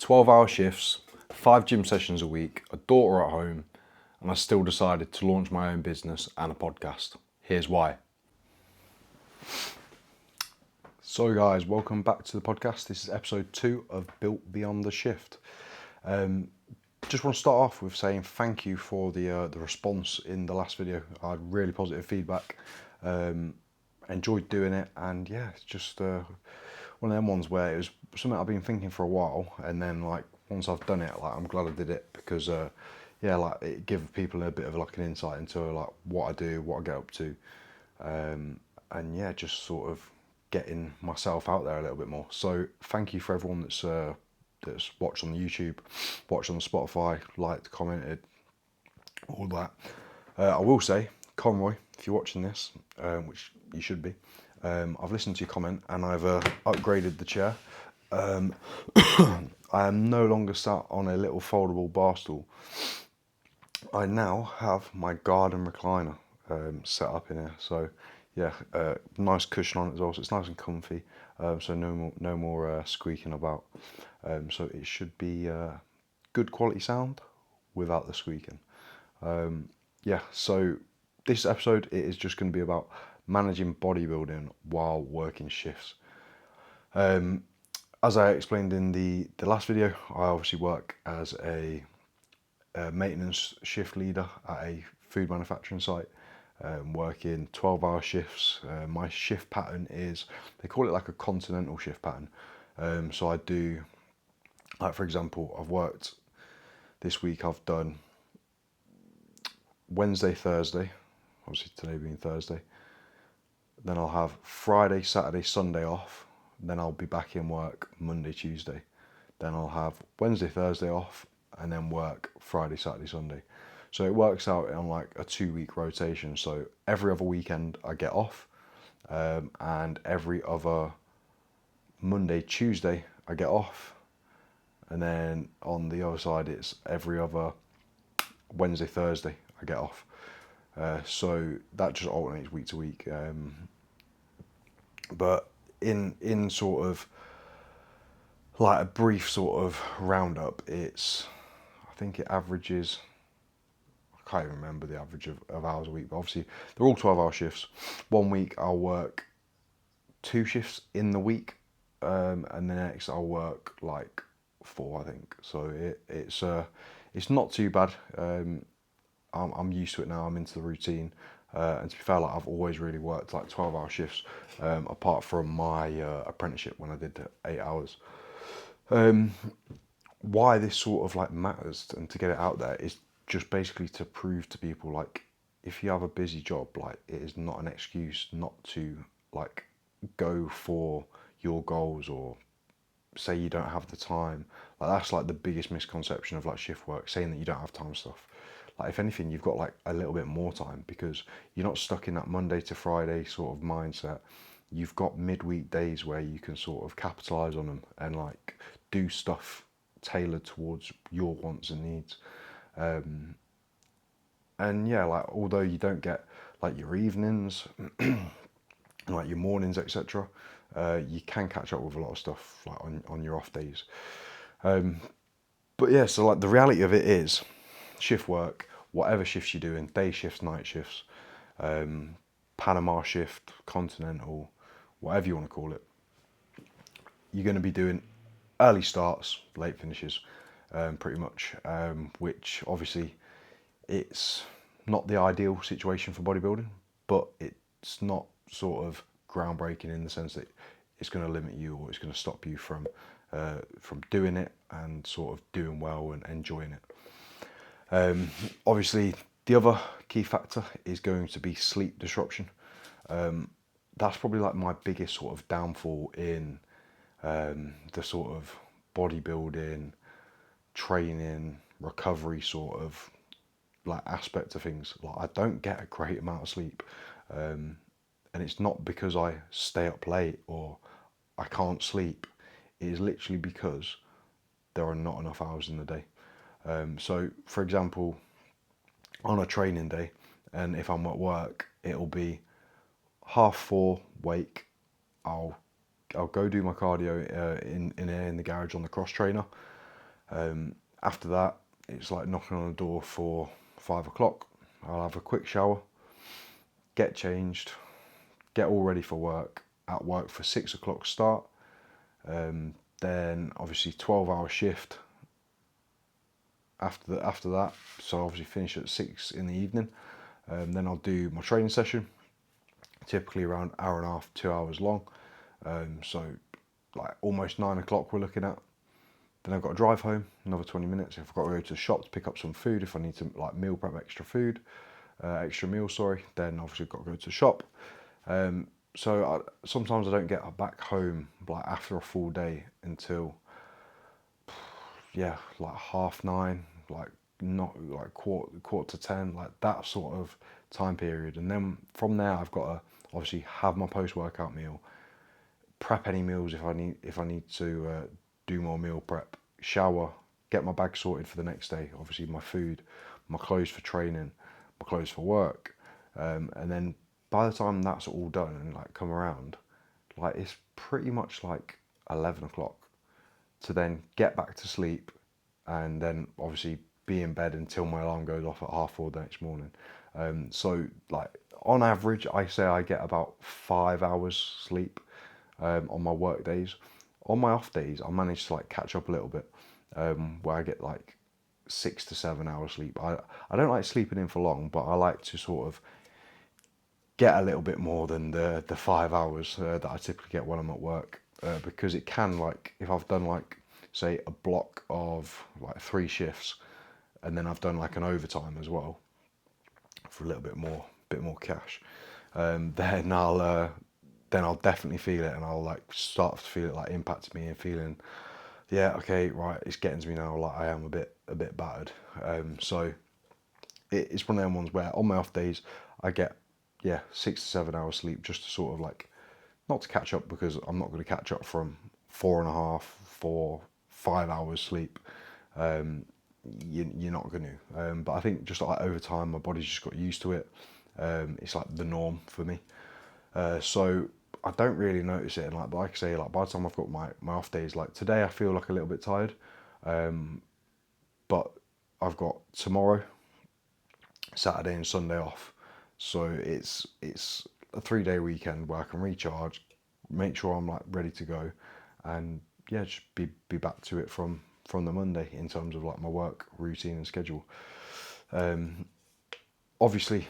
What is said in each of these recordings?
12-hour shifts, 5 gym sessions a week, a daughter at home, and I still decided to launch my own business and a podcast. Here's why. So guys, welcome back to the podcast. This is episode 2 of Built Beyond the Shift. Just want to start off with saying thank you for the response in the last video. I had really positive feedback. Enjoyed doing it, and yeah, it's just one of them ones where it was something I've been thinking for a while, and then like once I've done it, like I'm glad I did it because like it gives people a bit of like an insight into like what I do, what I get up to, and yeah, just sort of getting myself out there a little bit more. So thank you for everyone that's watched on the YouTube, watched on Spotify, liked, commented, all that. I will say, Conroy, if you're watching this, which you should be, I've listened to your comment and I've upgraded the chair. I am no longer sat on a little foldable bar stool. I now have my garden recliner set up in here. So yeah, nice cushion on it as well, so it's nice and comfy. So no more squeaking about. So it should be good quality sound without the squeaking. Yeah, so this episode it is just going to be about managing bodybuilding while working shifts. As I explained in the last video, I obviously work as a maintenance shift leader at a food manufacturing site, working 12-hour shifts. My shift pattern is, they call it like a continental shift pattern. So I do, like for example, I've worked this week, I've done Wednesday, Thursday, obviously today being Thursday. Then I'll have Friday, Saturday, Sunday off. Then I'll be back in work Monday, Tuesday. Then I'll have Wednesday, Thursday off, and then work Friday, Saturday, Sunday. So it works out on like a 2-week rotation. So every other weekend I get off, and every other Monday, Tuesday I get off. And then on the other side, it's every other Wednesday, Thursday I get off. So that just alternates week to week. But in sort of like a brief sort of roundup, I think it averages, I can't even remember the average of hours a week, but obviously they're all 12-hour shifts. 1 week I'll work 2 shifts in the week, and the next I'll work like 4, I think. So it's not too bad. I'm used to it now. I'm into the routine, and to be fair, like I've always really worked like 12-hour shifts, apart from my apprenticeship when I did 8 hours. Why this sort of like matters and to get it out there is just basically to prove to people, like, if you have a busy job, like it is not an excuse not to like go for your goals, or say you don't have the time. Like that's like the biggest misconception of like shift work, saying that you don't have time and stuff. Like if anything, you've got like a little bit more time because you're not stuck in that Monday to Friday sort of mindset. You've got midweek days where you can sort of capitalize on them and like do stuff tailored towards your wants and needs. And yeah, like although you don't get like your evenings, like your mornings, etc., you can catch up with a lot of stuff like on your off days. But yeah, so like the reality of it is, shift work, whatever shifts you're doing, day shifts, night shifts, Panama shift, continental, whatever you want to call it, you're going to be doing early starts, late finishes, pretty much, which obviously it's not the ideal situation for bodybuilding, but it's not sort of groundbreaking in the sense that it's going to limit you or it's going to stop you from doing it and sort of doing well and enjoying it. Obviously, the other key factor is going to be sleep disruption. That's probably like my biggest sort of downfall in the sort of bodybuilding, training, recovery sort of like aspect of things. Like I don't get a great amount of sleep, and it's not because I stay up late or I can't sleep. It is literally because there are not enough hours in the day. So for example, on a training day, and if I'm at work, it'll be 4:30 wake. I'll go do my cardio in the garage on the cross trainer. After that, it's like knocking on the door for 5 o'clock. I'll have a quick shower, get changed, get all ready for work. At work for 6 o'clock start. Then obviously 12-hour shift after that. So obviously finish at 6 in the evening. Then I'll do my training session, typically around hour and a half, 2 hours long. So like almost 9 o'clock we're looking at. Then I've got to drive home, another 20 minutes. If I've got to go to the shop to pick up some food, if I need to like meal prep extra food, extra meal, sorry, then obviously I've got to go to the shop. So sometimes I don't get back home like after a full day until, yeah, like 9:30, like not like quarter to 10, like that sort of time period. And then from there I've got to obviously have my post-workout meal, prep any meals if I need to do more meal prep, shower, get my bag sorted for the next day, obviously my food, my clothes for training, my clothes for work, and then by the time that's all done and like come around, like it's pretty much like 11 o'clock to then get back to sleep and then obviously be in bed until my alarm goes off at 4:30 the next morning. So like on average, I say I get about 5 hours sleep on my work days. On my off days, I manage to like catch up a little bit, where I get like 6 to 7 hours sleep. I don't like sleeping in for long, but I like to sort of get a little bit more than the 5 hours that I typically get when I'm at work, because it can, like if I've done like say a block of like 3 shifts and then I've done like an overtime as well for a little bit more cash, then I'll definitely feel it, and I'll like start to feel it like impacting me and feeling, yeah, okay, right, it's getting to me now, like I am a bit battered. So it's one of them ones where on my off days I get, yeah, 6 to 7 hours sleep, just to sort of like, not to catch up, because I'm not going to catch up from 4.5, 4, 5 hours sleep. You're not going to. But I think just like over time, my body's just got used to it. It's like the norm for me. So I don't really notice it. And like I say, like by the time I've got my off days, like today I feel like a little bit tired. But I've got tomorrow, Saturday and Sunday off. So it's a 3-day weekend where I can recharge, make sure I'm like ready to go, and yeah, just be back to it from the Monday in terms of like my work routine and schedule. Obviously,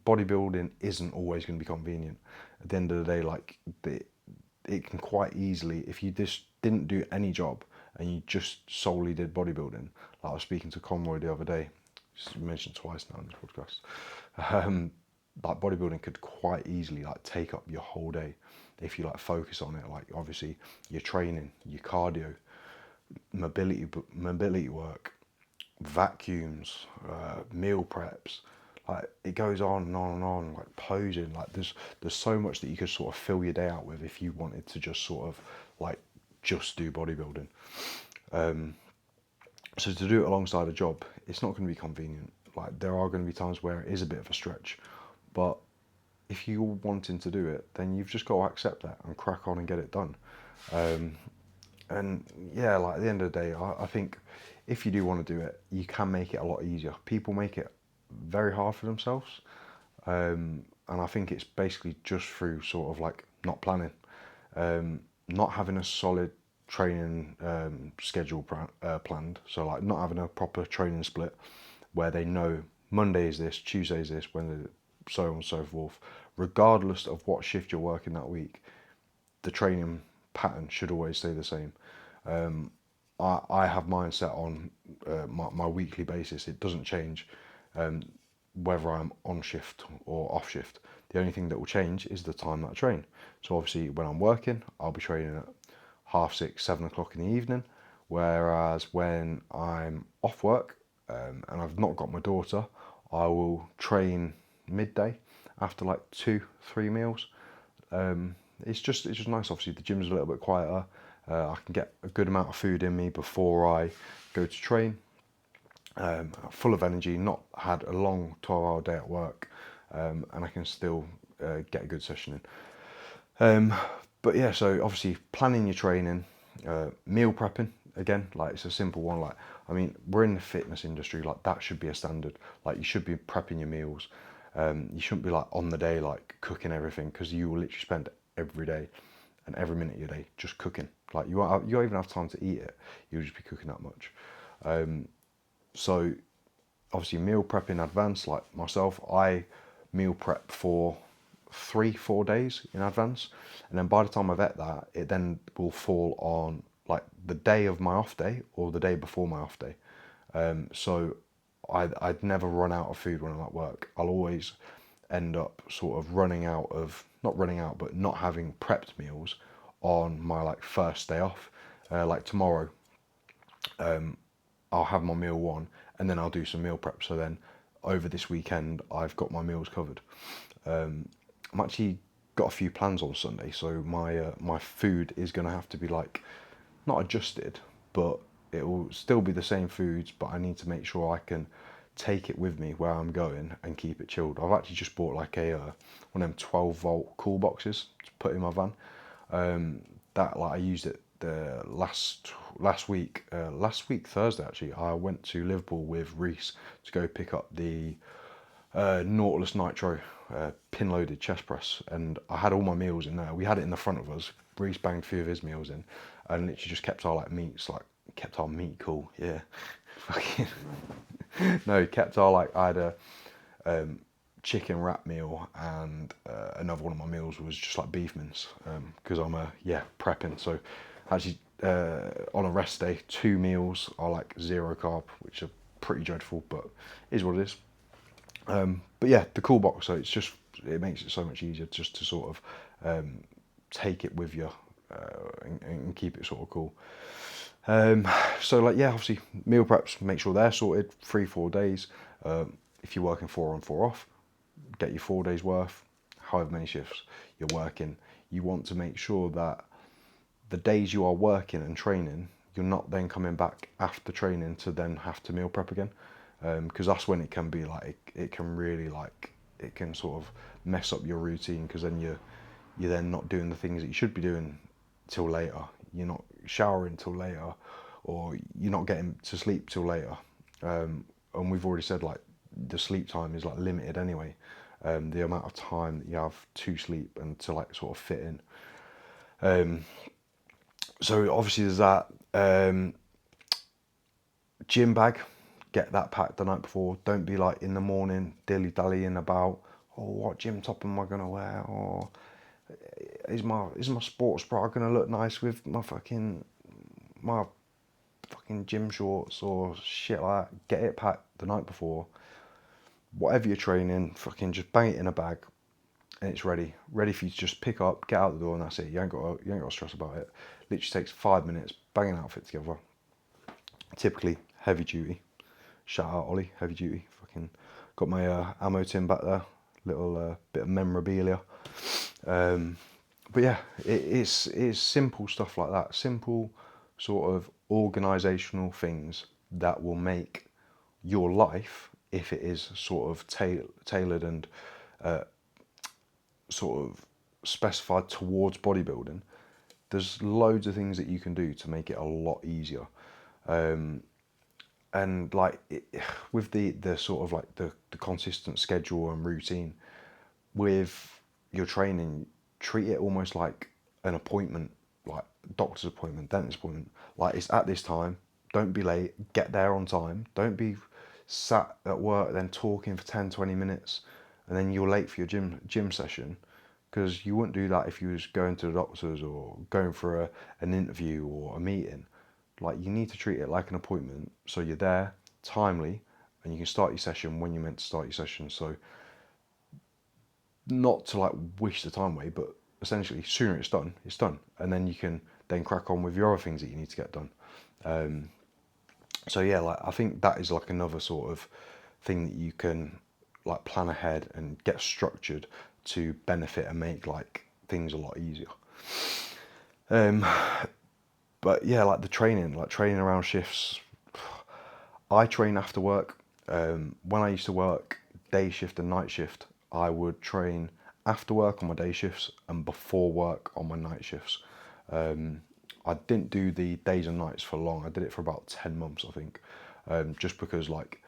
bodybuilding isn't always going to be convenient. At the end of the day, like it can quite easily, if you just didn't do any job and you just solely did bodybuilding. Like I was speaking to Conroy the other day, just mentioned twice now in this podcast. Like bodybuilding could quite easily like take up your whole day if you like focus on it. Like obviously your training, your cardio, mobility work, vacuums, meal preps, like it goes on and on and on, like posing, like there's so much that you could sort of fill your day out with if you wanted to just sort of like just do bodybuilding. So to do it alongside a job, it's not going to be convenient. Like there are going to be times where it is a bit of a stretch, but if you're wanting to do it, then you've just got to accept that and crack on and get it done. And yeah, like at the end of the day, I think if you do want to do it, you can make it a lot easier. People make it very hard for themselves, and I think it's basically just through sort of like not planning, not having a solid training schedule planned. So like not having a proper training split where they know Monday is this, Tuesday is this, Wednesday, so on and so forth. Regardless of what shift you're working that week, the training pattern should always stay the same. I have mine set on my weekly basis. It doesn't change whether I'm on shift or off shift. The only thing that will change is the time that I train. So obviously when I'm working, I'll be training at 6:30, 7 o'clock in the evening. Whereas when I'm off work and I've not got my daughter, I will train midday after like 2, 3 meals. It's just nice. Obviously the gym's a little bit quieter. I can get a good amount of food in me before I go to train. Full of energy, not had a long 12-hour day at work, and I can still get a good session in. But yeah, so obviously planning your training, meal prepping, again, like it's a simple one. Like, I mean, we're in the fitness industry, like that should be a standard. Like you should be prepping your meals. You shouldn't be like on the day, like cooking everything, because you will literally spend every day and every minute of your day just cooking. Like you won't even have time to eat it. You'll just be cooking that much. So obviously meal prep in advance, like myself, I meal prep for 3-4 days in advance, and then by the time I've ate that, it then will fall on like the day of my off day or the day before my off day. So I'd never run out of food when I'm at work. I'll always end up sort of running out of, not running out, but not having prepped meals on my like first day off. Like tomorrow, I'll have my meal one, and then I'll do some meal prep. So then over this weekend, I've got my meals covered. I'm actually got a few plans on Sunday, so my food is going to have to be like not adjusted, but it will still be the same foods, but I need to make sure I can take it with me where I'm going and keep it chilled. I've actually just bought like a one of them 12-volt cool boxes to put in my van. That like I used it the last week Thursday actually. I went to Liverpool with Reese to go pick up the Nautilus Nitro pin loaded chest press, and I had all my meals in there. We had it in the front of us. Reese banged a few of his meals in, and literally just kept our like meats, like kept our meat cool. Yeah, fucking no, kept our like I had a chicken wrap meal, and another one of my meals was just like beef mince, because I'm prepping. So actually on a rest day, 2 meals are like 0 carb, which are pretty dreadful, but is what it is. But yeah, the cool box, so it makes it so much easier just to sort of take it with you and keep it sort of cool. So like yeah, obviously meal preps, make sure they're sorted 3-4 days. If you're working 4 on 4 off, get your 4 days worth, however many shifts you're working. You want to make sure that the days you are working and training, you're not then coming back after training to then have to meal prep again, because that's when it can be like it can really like it can sort of mess up your routine, because then you're then not doing the things that you should be doing till later. You're not showering till later, or you're not getting to sleep till later. And we've already said like the sleep time is like limited anyway. The amount of time that you have to sleep and to like sort of fit in. So obviously there's that. Gym bag, get that packed the night before. Don't be like in the morning dilly dallying about, oh, what gym top am I gonna wear, or is my sports bra gonna look nice with my fucking gym shorts or shit like that. Get it packed the night before. Whatever you're training, fucking just bang it in a bag, and it's ready for you to just pick up, get out the door, and that's it. You ain't got to stress about it. Literally takes 5 minutes, bang an outfit together. Typically heavy duty. Shout out Ollie, heavy duty. Fucking got my ammo tin back there, little bit of memorabilia. But yeah, it's simple stuff like that. Simple sort of organisational things that will make your life, if it is sort of tailored and sort of specified towards bodybuilding, there's loads of things that you can do to make it a lot easier. And like with the sort of like the consistent schedule and routine with your training, treat it almost like an appointment, like doctor's appointment, dentist appointment. Like it's at this time, don't be late, get there on time. Don't be sat at work then talking for 10-20 minutes and then you're late for your gym session, because you wouldn't do that if you was going to the doctors or going for an interview or a meeting. Like you need to treat it like an appointment, so you're there timely and you can start your session when you're meant to start your session. So not to like wish the time away, but essentially sooner it's done, and then you can then crack on with your other things that you need to get done. So yeah, like I think that is like another sort of thing that you can like plan ahead and get structured to benefit and make like things a lot easier. But yeah, like the training around shifts. I train after work. When I used to work day shift and night shift, I would train after work on my day shifts and before work on my night shifts. I didn't do the days and nights for long. I did it for about 10 months, I think, just because like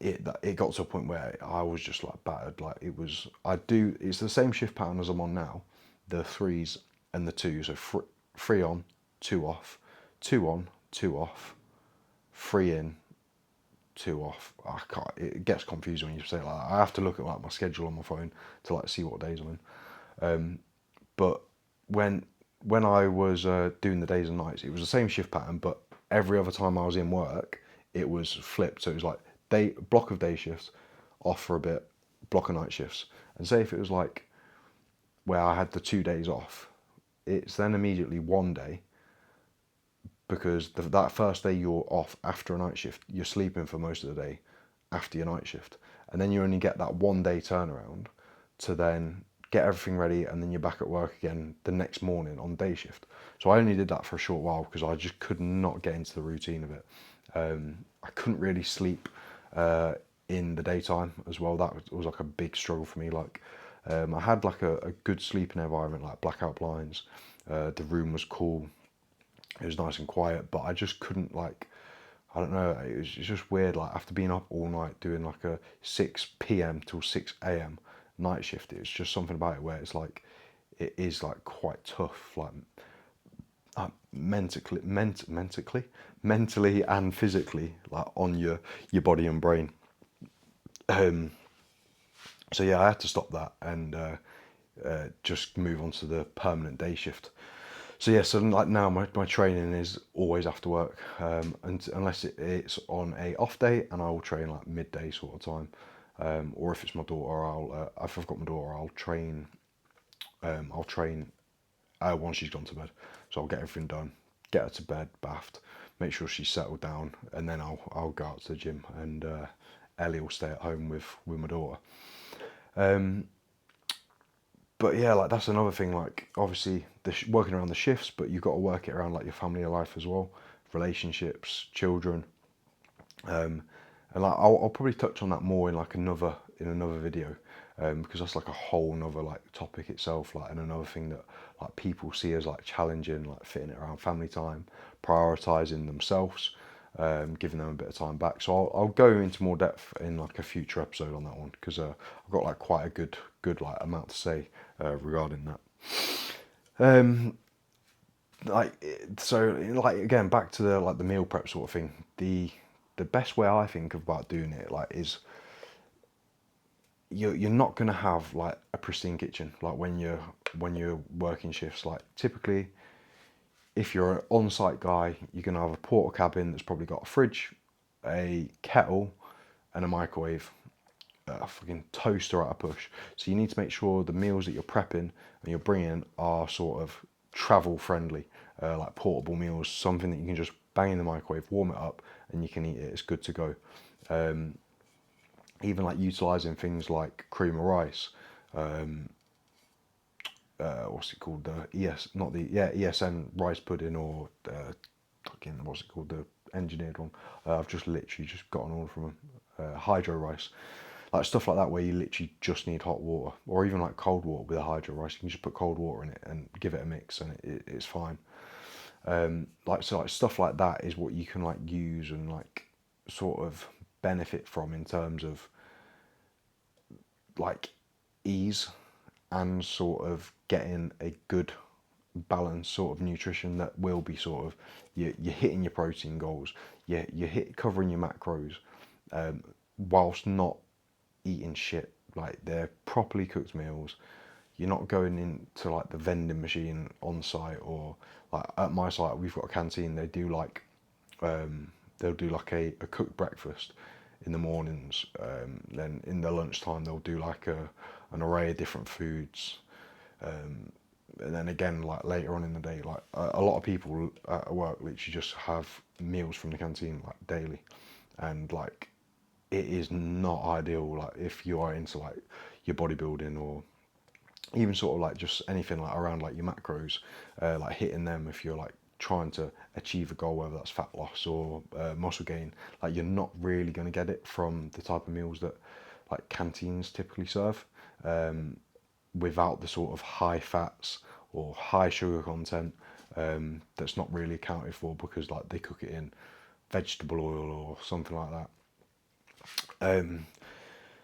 it got to a point where I was just like battered. Like it's the same shift pattern as I'm on now, the threes and the twos. So three on, two off, two on, two off, three in, two off. I can't. It gets confusing when you say it like that. I have to look at like my schedule on my phone to like see what days I'm in. But when I was doing the days and nights, it was the same shift pattern, but every other time I was in work, it was flipped. So it was like block of day shifts, off for a bit, block of night shifts. And say if it was like where I had the 2 days off, it's then immediately one day, because that first day you're off after a night shift, you're sleeping for most of the day after your night shift. And then you only get that 1 day turnaround to then get everything ready, and then you're back at work again the next morning on day shift. So I only did that for a short while because I just could not get into the routine of it. I couldn't really sleep in the daytime as well. That was like a big struggle for me. Like I had like a good sleeping environment, like blackout blinds. The room was cool. It was nice and quiet, but I just couldn't like. I don't know. It was just weird. Like after being up all night doing like a 6 p.m. till 6 a.m. night shift, it's just something about it where it's like it is like quite tough, like mentally and physically, like on your body and brain. So yeah, I had to stop that and just move on to the permanent day shift. So yeah, so like now my training is always after work, and unless it's on a off day, and I will train like midday sort of time, or if it's my daughter, if I've got my daughter, I'll train. I'll train once she's gone to bed. So I'll get everything done, get her to bed, bathed, make sure she's settled down, and then I'll go out to the gym, and Ellie will stay at home with my daughter. But yeah, like that's another thing. Like obviously, working around the shifts, but you've got to work it around like your family life as well, relationships, children, and like I'll probably touch on that more in like another video, because that's like a whole another like topic itself. Like and another thing that like people see as like challenging, like fitting it around family time, prioritizing themselves, giving them a bit of time back. So I'll go into more depth in like a future episode on that one, because I've got like quite a good like amount to say regarding that. Like again, back to the like the meal prep sort of thing. The best way I think about doing it like is you're not gonna have like a pristine kitchen like when you're working shifts. Like typically, if you're an on-site guy, you're gonna have a porta cabin that's probably got a fridge, a kettle, and a microwave, a fucking toaster at a push. So you need to make sure the meals that you're prepping and you're bringing are sort of travel friendly, like portable meals, something that you can just bang in the microwave, warm it up, and you can eat it. It's good to go. Even like utilizing things like cream of rice, what's it called? ESN rice pudding, or again, what's it called? The engineered one. I've just literally just got an order from them. Hydro rice, like stuff like that, where you literally just need hot water, or even like cold water with a hydro rice. You can just put cold water in it and give it a mix, and it's fine. Like stuff like that is what you can like use and like sort of benefit from in terms of like ease and sort of getting a good balanced sort of nutrition that will be sort of you're hitting your protein goals, you're covering your macros, whilst not eating shit. Like they're properly cooked meals. You're not going into like the vending machine on site, or like at my site we've got a canteen. They do like they'll do like a cooked breakfast in the mornings. Then in the lunchtime they'll do like an array of different foods. And then again, like later on in the day, like a lot of people at work literally just have meals from the canteen like daily, and like it is not ideal. Like if you are into like your bodybuilding, or even sort of like just anything like around like your macros, like hitting them if you're like trying to achieve a goal, whether that's fat loss or muscle gain, like you're not really going to get it from the type of meals that like canteens typically serve, without the sort of high fats or high sugar content, that's not really accounted for because like they cook it in vegetable oil or something like that.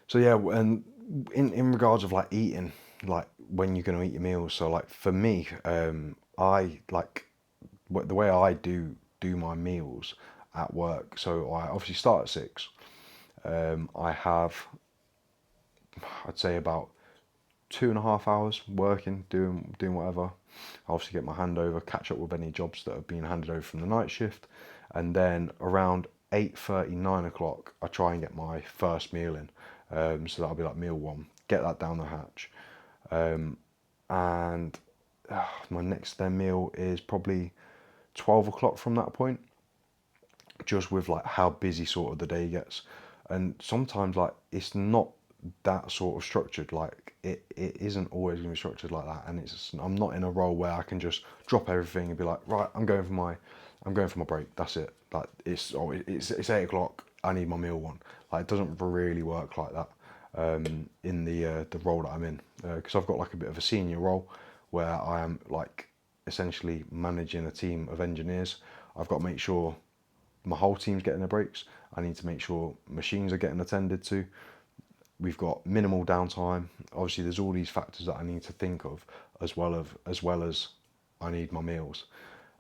So yeah, and in regards of like eating, like when you're gonna eat your meals. So like for me, I like the way I do my meals at work. So I obviously start at 6. I have, I'd say, about 2.5 hours working, doing whatever. I obviously get my handover, catch up with any jobs that have been handed over from the night shift, and then around 8:30, 9 o'clock, I try and get my first meal in. So that'll be like meal one. Get that down the hatch, and my next then meal is probably 12 o'clock from that point. Just with like how busy sort of the day gets, and sometimes like it's not that sort of structured. Like it isn't always going to be structured like that, and I'm not in a role where I can just drop everything and be like, right, I'm going for my break. That's it. Like it's 8 o'clock. I need my meal one. Like it doesn't really work like that in the role that I'm in, because I've got like a bit of a senior role where I am like essentially managing a team of engineers. I've got to make sure my whole team's getting their breaks. I need to make sure machines are getting attended to. We've got minimal downtime. Obviously, there's all these factors that I need to think of, as well as I need my meals.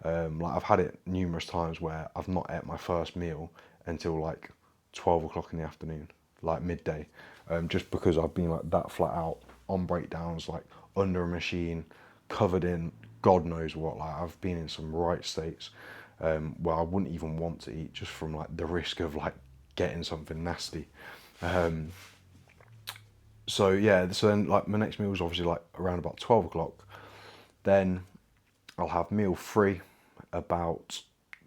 Like I've had it numerous times where I've not ate my first meal until like 12 o'clock in the afternoon, like midday, just because I've been like that flat out on breakdowns, like under a machine, covered in God knows what. Like I've been in some right states where I wouldn't even want to eat just from like the risk of like getting something nasty. So yeah, so then like my next meal is obviously like around about 12 o'clock. Then I'll have meal 3 about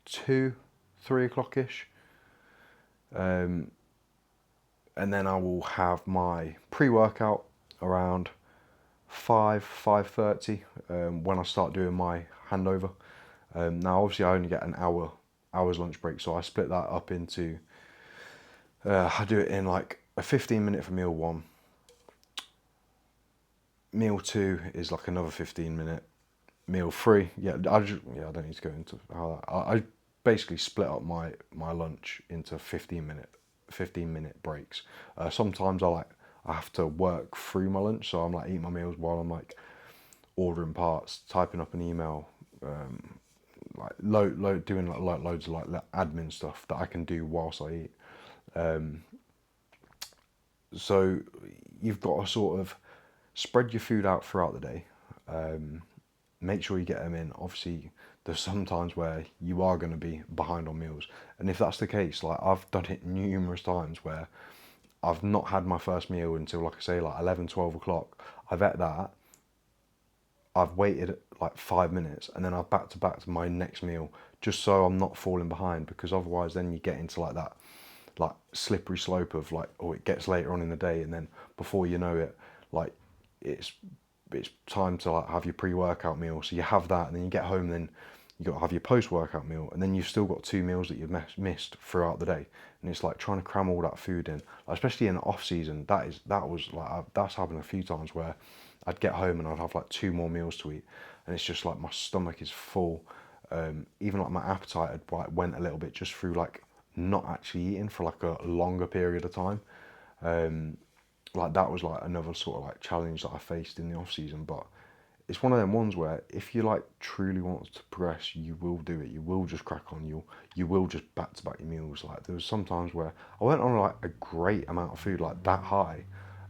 2, 3 o'clock ish. And then I will have my pre-workout around 5:30 when I start doing my handover. Now obviously I only get an hour's lunch break, so I split that up into I do it in like a 15 minute for meal 1. Meal 2 is like another 15 minute. Meal 3, I don't need to go into how that. I basically split up my lunch into 15 minute breaks. Sometimes I have to work through my lunch, so I'm like eating my meals while I'm like ordering parts, typing up an email, like doing like loads of like admin stuff that I can do whilst I eat. So you've got to sort of spread your food out throughout the day. Make sure you get them in. Obviously, there's some times where you are going to be behind on meals, and if that's the case, like I've done it numerous times where I've not had my first meal until, like I say, like 11, 12 o'clock. I've ate that. I've waited like 5 minutes, and then I've back to my next meal, just so I'm not falling behind. Because otherwise, then you get into like that, like slippery slope of like, oh, it gets later on in the day, and then before you know it, like it's time to like have your pre-workout meal. So you have that, and then you get home, and then you got to have your post-workout meal, and then you've still got 2 meals that you've missed throughout the day. And it's like trying to cram all that food in, especially in the off season. That's happened a few times where I'd get home and I'd have like 2 more meals to eat, and it's just like my stomach is full. Even like my appetite had like went a little bit just through like not actually eating for like a longer period of time. Like that was like another sort of like challenge that I faced in the off season. But it's one of them ones where if you like truly want to progress, you will do it. You will just crack on. You will just back to back your meals. Like there was some times where I went on like a great amount of food, like that high,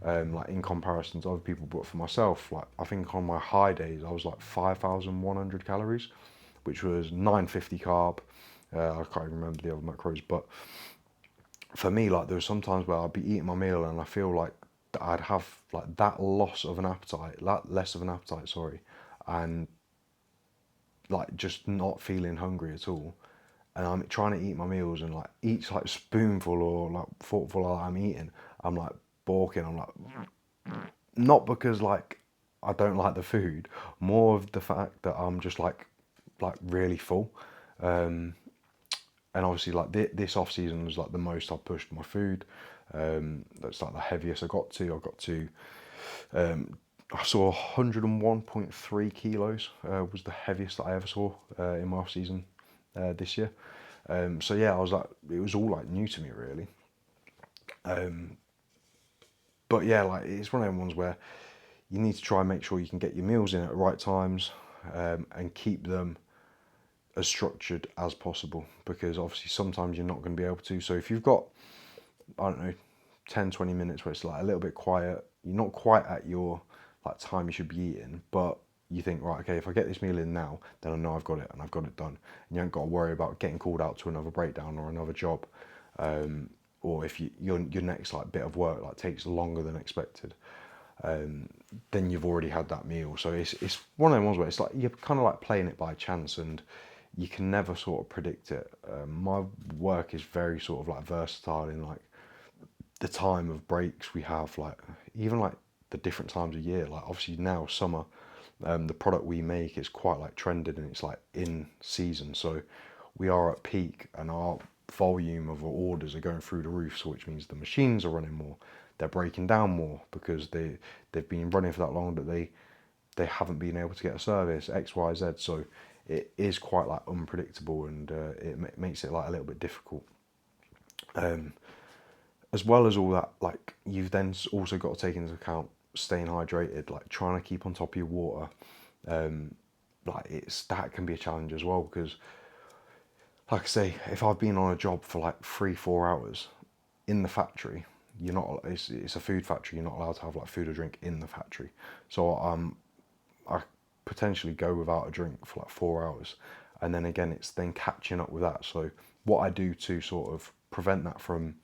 like in comparison to other people. But for myself, like I think on my high days, I was like 5,100 calories, which was 950 carb. I can't even remember the other macros, but for me, like there was some times where I'd be eating my meal and I feel like I'd have like that loss of an appetite, that less of an appetite, sorry, and like just not feeling hungry at all. And I'm trying to eat my meals, and like each like spoonful or like forkful that I'm eating, I'm like balking. I'm like, not because like I don't like the food, more of the fact that I'm just like really full. And obviously like this off season was like the most I pushed my food. That's like the heaviest I got to. I saw 101.3 kilos was the heaviest that I ever saw in my off season this year. So yeah, I was like, it was all like new to me really. But yeah, like it's one of them ones where you need to try and make sure you can get your meals in at the right times, and keep them as structured as possible, because obviously sometimes you're not going to be able to. So if you've got, I don't know, 10, 20 minutes where it's like a little bit quiet, you're not quite at your like time you should be eating, but you think, right, okay, if I get this meal in now, then I know I've got it and I've got it done. And you haven't got to worry about getting called out to another breakdown or another job. Or if your next like bit of work like takes longer than expected, then you've already had that meal. So it's one of those ones where it's like you're kind of like playing it by chance, and you can never sort of predict it. My work is very sort of like versatile in like the time of breaks we have, like even like the different times of year. Like obviously now summer, the product we make is quite like trended and it's like in season. So we are at peak and our volume of orders are going through the roof. So which means the machines are running more, they're breaking down more because they've been running for that long that they haven't been able to get a service X, Y, Z. So it is quite like unpredictable, and it makes it like a little bit difficult. As well as all that, like you've then also got to take into account staying hydrated, like trying to keep on top of your water. Like that can be a challenge as well, because like I say, if I've been on a job for like 3-4 hours in the factory, you're not, it's a food factory, you're not allowed to have like food or drink in the factory. So I potentially go without a drink for like 4 hours, and then again it's then catching up with that. So what I do to sort of prevent that from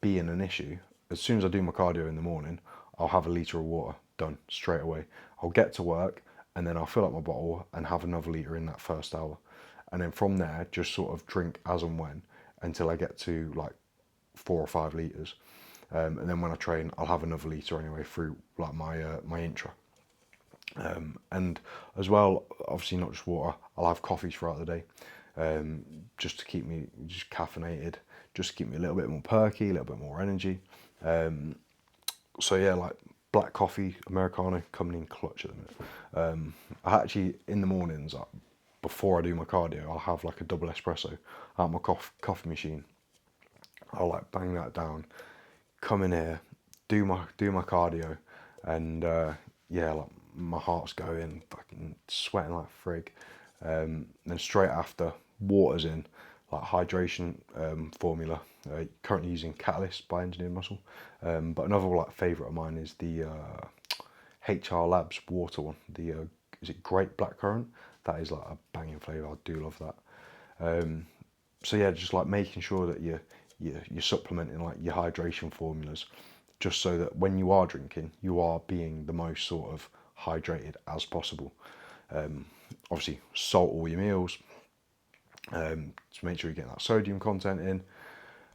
being an issue, as soon as I do my cardio in the morning, I'll have a litre of water done straight away. I'll get to work and then I'll fill up my bottle and have another litre in that first hour, and then from there just sort of drink as and when until I get to like 4 or 5 litres, and then when I train I'll have another litre anyway through like my intra. And as well, obviously not just water, I'll have coffee throughout the day, just to keep me just caffeinated, just to keep me a little bit more perky, a little bit more energy. So yeah, like black coffee, Americano, coming in clutch at the minute. I actually, in the mornings, before I do my cardio, I'll have like a double espresso out my coffee machine. I'll like bang that down, come in here, do my cardio, and yeah, like my heart's going, fucking sweating like frig. Then straight after, water's in, like hydration formula. Currently using Catalyst by Engineered Muscle, but another like favourite of mine is the HR Labs water one. The is it Great Blackcurrant? That is like a banging flavour. I do love that. So yeah, just like making sure that you're supplementing like your hydration formulas, just so that when you are drinking, you are being the most sort of hydrated as possible. Obviously, salt all your meals, to make sure you get that sodium content in,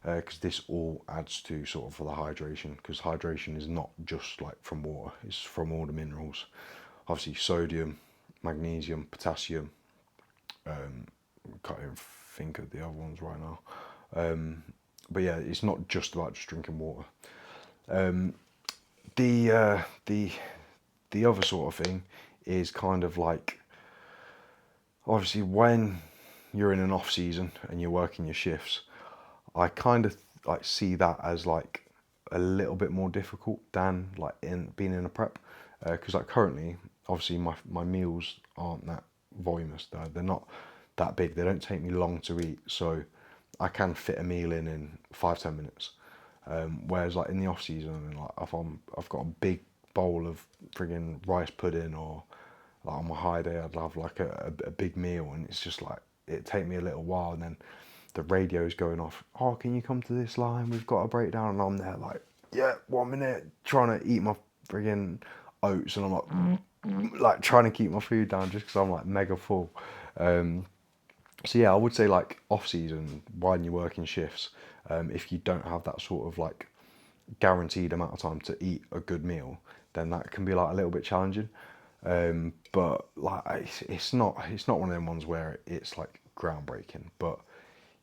because this all adds to sort of the hydration, because hydration is not just like from water, it's from all the minerals. Obviously sodium, magnesium, potassium, can't even think of the other ones right now, but yeah, it's not just about just drinking water. The other sort of thing is kind of like, obviously when you're in an off season and you're working your shifts, I kind of like see that as like a little bit more difficult than like in being in a prep, because like currently, obviously my meals aren't that voluminous. They're not that big. They don't take me long to eat, so I can fit a meal in 5-10 minutes. Whereas like in the off season, and like if I've got a big bowl of friggin' rice pudding, or like on my high day I'd have like a big meal, and it's just like it'd take me a little while, and then the radio's going off. Oh, can you come to this line? We've got a breakdown, and I'm there like, yeah, 1 minute, trying to eat my friggin' oats, and I'm like trying to keep my food down just because I'm like mega full. So yeah, I would say like off season, when you're working shifts, if you don't have that sort of like guaranteed amount of time to eat a good meal, then that can be like a little bit challenging. But like it's not one of them ones where it's like groundbreaking, but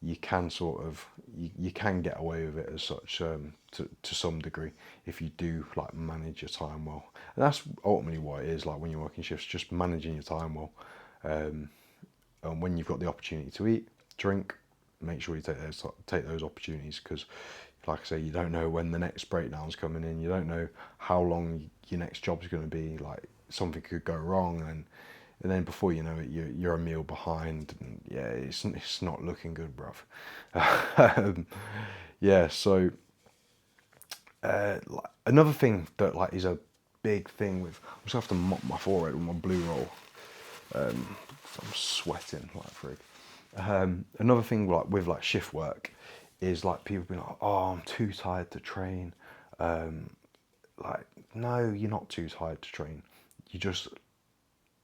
you can sort of you can get away with it as such, to some degree, if you do like manage your time well. And that's ultimately what it is like when you're working shifts, just managing your time well. And when you've got the opportunity to eat, drink, make sure you take those opportunities, because like I say, you don't know when the next breakdown's coming in. You don't know how long your next job's going to be. Like, something could go wrong, and then before you know it, you're a meal behind. And yeah, it's not looking good, bruv. Yeah, so like, another thing that like is a big thing with, I just have to mop my forehead with my blue roll. I'm sweating like a frig. Another thing like with like shift work is like people being like, oh, I'm too tired to train. Like, no, you're not too tired to train. You're just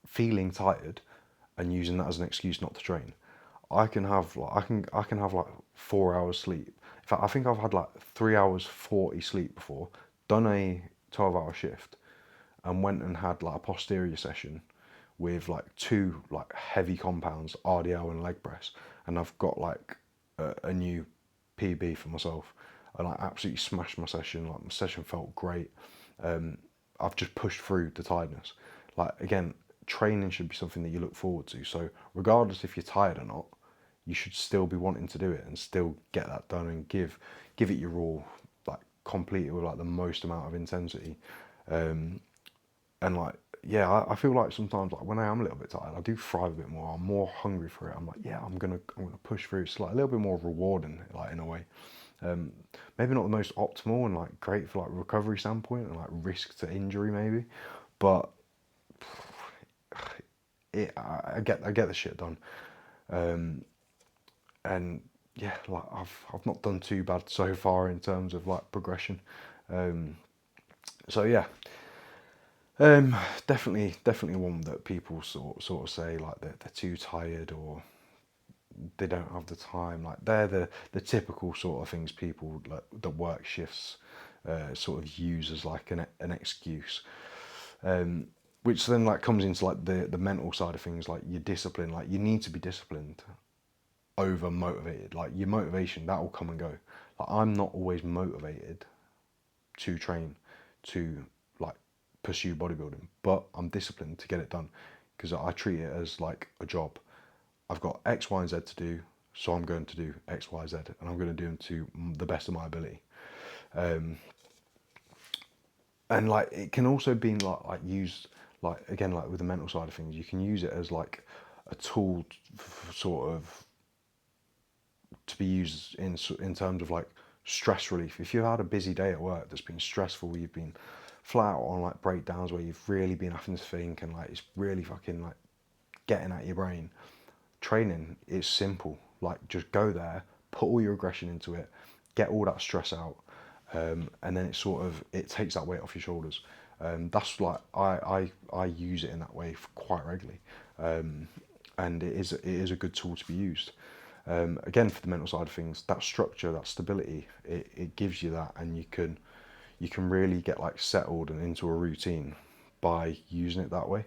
feeling tired and using that as an excuse not to train. I can have like 4 hours sleep. In fact, I think I've had like 3 hours 40 sleep before, done a 12-hour shift, and went and had like a posterior session with like two like heavy compounds, RDL and leg press, and I've got like a new PB for myself, and I absolutely smashed my session. Like, my session felt great. I've just pushed through the tiredness. Like, again, training should be something that you look forward to. So regardless if you're tired or not, you should still be wanting to do it and still get that done and give it your all, like complete it with like the most amount of intensity. And like, yeah, I feel like sometimes like when I am a little bit tired, I do thrive a bit more. I'm more hungry for it. I'm like, yeah, I'm gonna push through. It's like a little bit more rewarding, like, in a way. Maybe not the most optimal and like great for like recovery standpoint and like risk to injury maybe, but I get the shit done. And yeah, like I've not done too bad so far in terms of like progression. So yeah, definitely one that people sort of say like they're too tired or they don't have the time. Like, they're the typical sort of things people like that work shifts sort of use as like an excuse. Which then like comes into like the mental side of things, like your discipline. Like, you need to be disciplined over motivated. Like, your motivation, that will come and go. Like, I'm not always motivated to train, to like pursue bodybuilding, but I'm disciplined to get it done because I treat it as like a job. I've got X, Y, and Z to do, so I'm going to do X, Y, Z, and I'm going to do them to the best of my ability. And like, it can also be like used, like, again, like with the mental side of things, you can use it as like a tool sort of to be used in terms of like stress relief. If you've had a busy day at work that's been stressful, you've been flat out on like breakdowns where you've really been having to think and like it's really fucking like getting at your brain. Training is simple. Like, just go there, put all your aggression into it, get all that stress out, and then it takes that weight off your shoulders. That's like I use it in that way quite regularly, and it is a good tool to be used. Again, for the mental side of things, that structure, that stability, it gives you that, and you can really get like settled and into a routine by using it that way.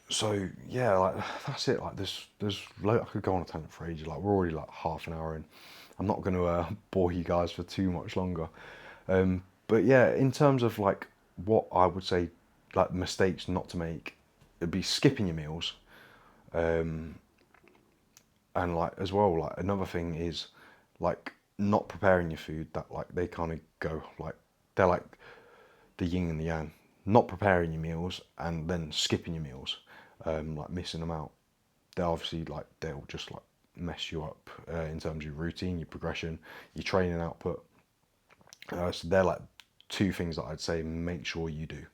So yeah, like, that's it. Like, I could go on a tangent for ages. Like, we're already like half an hour in. I'm not going to bore you guys for too much longer. But yeah, in terms of like what I would say, like mistakes not to make, it'd be skipping your meals, and like as well, like another thing is like not preparing your food. That like they kind of go like they're like the yin and the yang. Not preparing your meals and then skipping your meals, like missing them out. They'll just like mess you up in terms of your routine, your progression, your training output. So they're like two things that I'd say make sure you do.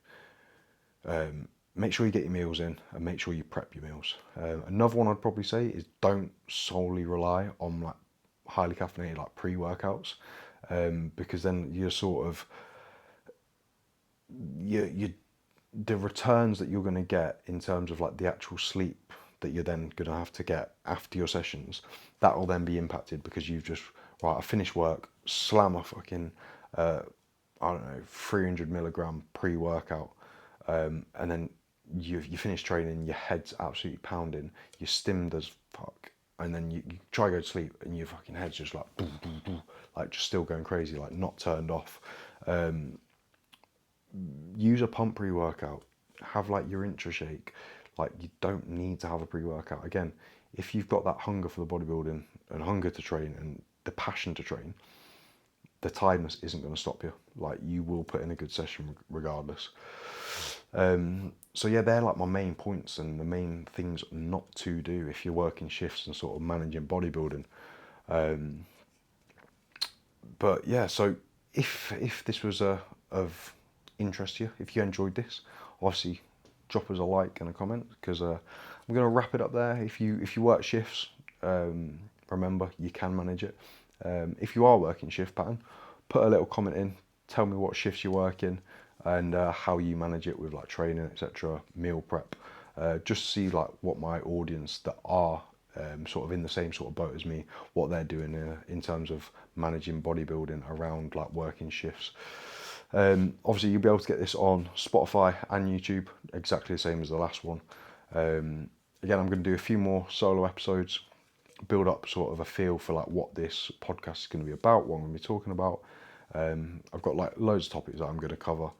Make sure you get your meals in and make sure you prep your meals. Another one I'd probably say is don't solely rely on like highly caffeinated like pre-workouts, because then you're sort of you the returns that you're going to get in terms of like the actual sleep that you're then going to have to get after your sessions, that will then be impacted because you've just, right, I finish work, slam a fucking I don't know, 300 milligram pre-workout, and then you finish training, your head's absolutely pounding, you're stimmed as fuck, and then you try to go to sleep and your fucking head's just like, like just still going crazy, like not turned off. Use a pump pre-workout. Have like your intra shake. Like you don't need to have a pre-workout. Again, if you've got that hunger for the bodybuilding and hunger to train and the passion to train, the tiredness isn't going to stop you. Like you will put in a good session regardless. So yeah, they're like my main points and the main things not to do if you're working shifts and sort of managing bodybuilding. But yeah, so if this was of interest to you, if you enjoyed this, obviously drop us a like and a comment, because I'm going to wrap it up there. If you work shifts, remember you can manage it. If you are working shift pattern, put a little comment in, tell me what shifts you're working and how you manage it with like training, etc., meal prep. Just see like what my audience that are sort of in the same sort of boat as me, what they're doing in terms of managing bodybuilding around like working shifts. Obviously you'll be able to get this on Spotify and YouTube, exactly the same as the last one. Again, I'm going to do a few more solo episodes, build up sort of a feel for like what this podcast is going to be about, what I'm going to be talking about. I've got like loads of topics that I'm going to cover,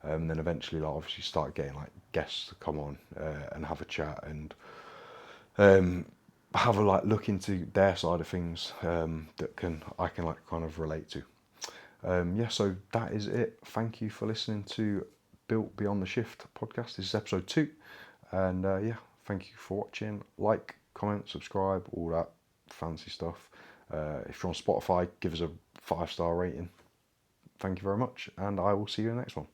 and then eventually like obviously start getting like guests to come on and have a chat and have a like look into their side of things that I can like kind of relate to. Yeah, so that is it. Thank you for listening to Built Beyond the Shift podcast. This is episode 2, and yeah, thank you for watching. Like, comment, subscribe, all that fancy stuff. If you're on Spotify, give us a 5-star rating. Thank you very much, and I will see you in the next one.